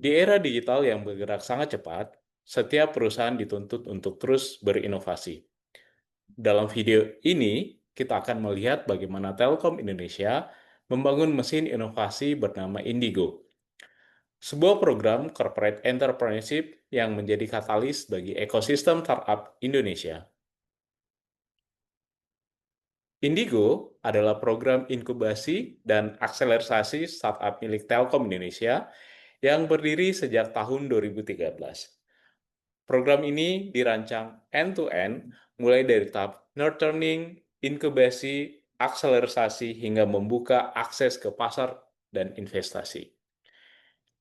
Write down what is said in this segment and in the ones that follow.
Di era digital yang bergerak sangat cepat, setiap perusahaan dituntut untuk terus berinovasi. Dalam video ini, kita akan melihat bagaimana Telkom Indonesia membangun mesin inovasi bernama Indigo, sebuah program corporate entrepreneurship yang menjadi katalis bagi ekosistem startup Indonesia. Indigo adalah program inkubasi dan akselerasi startup milik Telkom Indonesia yang berdiri sejak tahun 2013. Program ini dirancang end-to-end, mulai dari tahap nurturing, inkubasi, akselerasi, hingga membuka akses ke pasar dan investasi.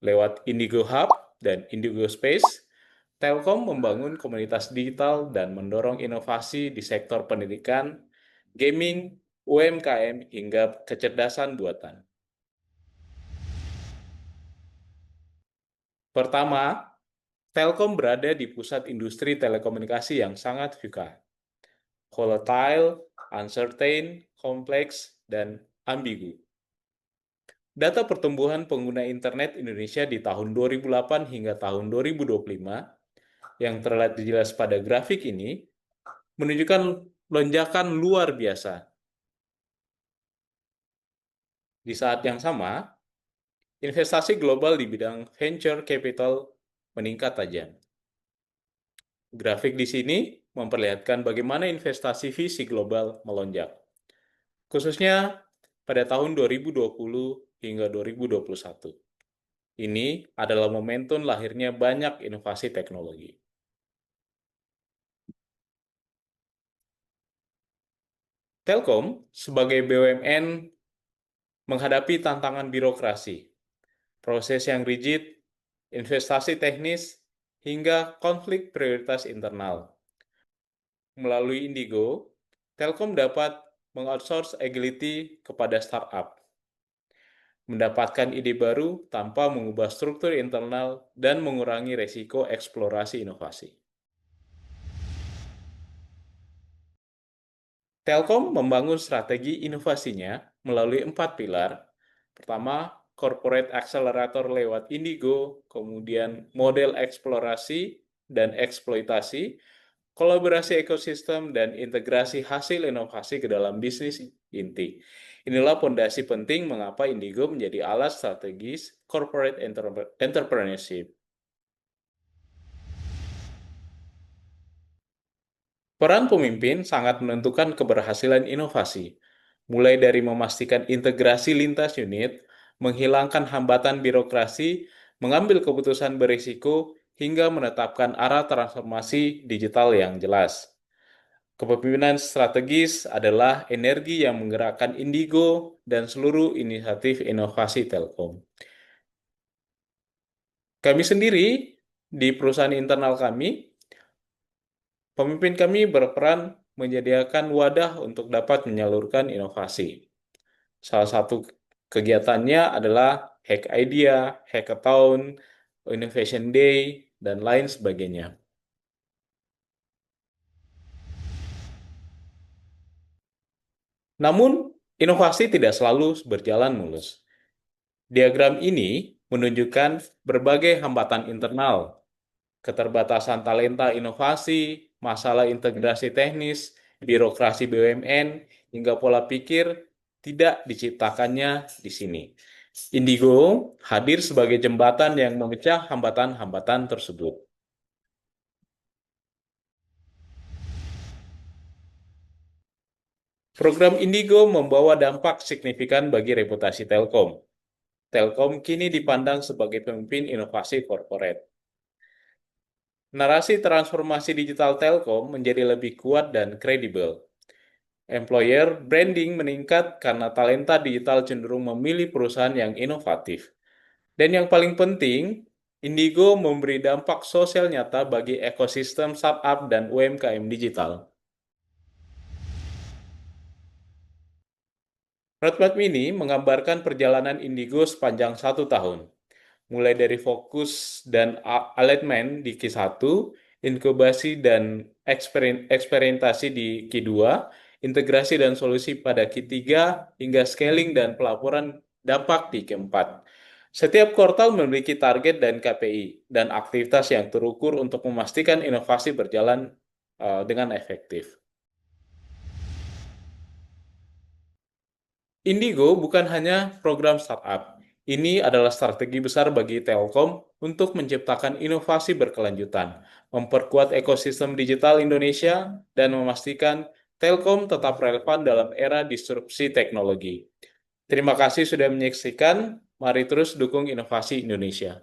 Lewat Indigo Hub dan Indigo Space, Telkom membangun komunitas digital dan mendorong inovasi di sektor pendidikan, gaming, UMKM, hingga kecerdasan buatan. Pertama, Telkom berada di pusat industri telekomunikasi yang sangat VUCA, volatile, uncertain, kompleks, dan ambigu. Data pertumbuhan pengguna internet Indonesia di tahun 2008 hingga tahun 2025 yang terlihat jelas pada grafik ini menunjukkan lonjakan luar biasa. Di saat yang sama, investasi global di bidang venture capital meningkat tajam. Grafik di sini memperlihatkan bagaimana investasi visi global melonjak, khususnya pada tahun 2020 hingga 2021. Ini adalah momentum lahirnya banyak inovasi teknologi. Telkom sebagai BUMN menghadapi tantangan birokrasi, proses yang rigid, investasi teknis, hingga konflik prioritas internal. Melalui Indigo, Telkom dapat mengoutsource agility kepada startup, mendapatkan ide baru tanpa mengubah struktur internal dan mengurangi resiko eksplorasi inovasi. Telkom membangun strategi inovasinya melalui 4 pilar. Pertama, corporate accelerator lewat Indigo, kemudian model eksplorasi dan eksploitasi, kolaborasi ekosistem, dan integrasi hasil inovasi ke dalam bisnis inti. Inilah fondasi penting mengapa Indigo menjadi alat strategis corporate entrepreneurship. Peran pemimpin sangat menentukan keberhasilan inovasi, mulai dari memastikan integrasi lintas unit, menghilangkan hambatan birokrasi, mengambil keputusan berisiko, hingga menetapkan arah transformasi digital yang jelas. Kepemimpinan strategis adalah energi yang menggerakkan Indigo dan seluruh inisiatif inovasi Telkom. Kami sendiri, di perusahaan internal kami, pemimpin kami berperan menyediakan wadah untuk dapat menyalurkan inovasi. Salah satu kegiatannya adalah Hack Idea, Hackathon, Innovation Day, dan lain sebagainya. Namun, inovasi tidak selalu berjalan mulus. Diagram ini menunjukkan berbagai hambatan internal, keterbatasan talenta inovasi, masalah integrasi teknis, birokrasi BUMN, hingga pola pikir tidak diciptakannya di sini. Indigo hadir sebagai jembatan yang memecah hambatan-hambatan tersebut. Program Indigo membawa dampak signifikan bagi reputasi Telkom. Telkom kini dipandang sebagai pemimpin inovasi corporate. Narasi transformasi digital Telkom menjadi lebih kuat dan kredibel. Employer branding meningkat karena talenta digital cenderung memilih perusahaan yang inovatif. Dan yang paling penting, Indigo memberi dampak sosial nyata bagi ekosistem startup dan UMKM digital. Roadmap ini menggambarkan perjalanan Indigo sepanjang 1 tahun, mulai dari fokus dan alignment di Q1, inkubasi dan eksperimentasi di Q2, integrasi dan solusi pada Q3, hingga scaling dan pelaporan dampak di Q4. Setiap kuartal memiliki target dan KPI dan aktivitas yang terukur untuk memastikan inovasi berjalan dengan efektif. Indigo bukan hanya program startup. Ini adalah strategi besar bagi Telkom untuk menciptakan inovasi berkelanjutan, memperkuat ekosistem digital Indonesia, dan memastikan Telkom tetap relevan dalam era disrupsi teknologi. Terima kasih sudah menyaksikan. Mari terus dukung inovasi Indonesia.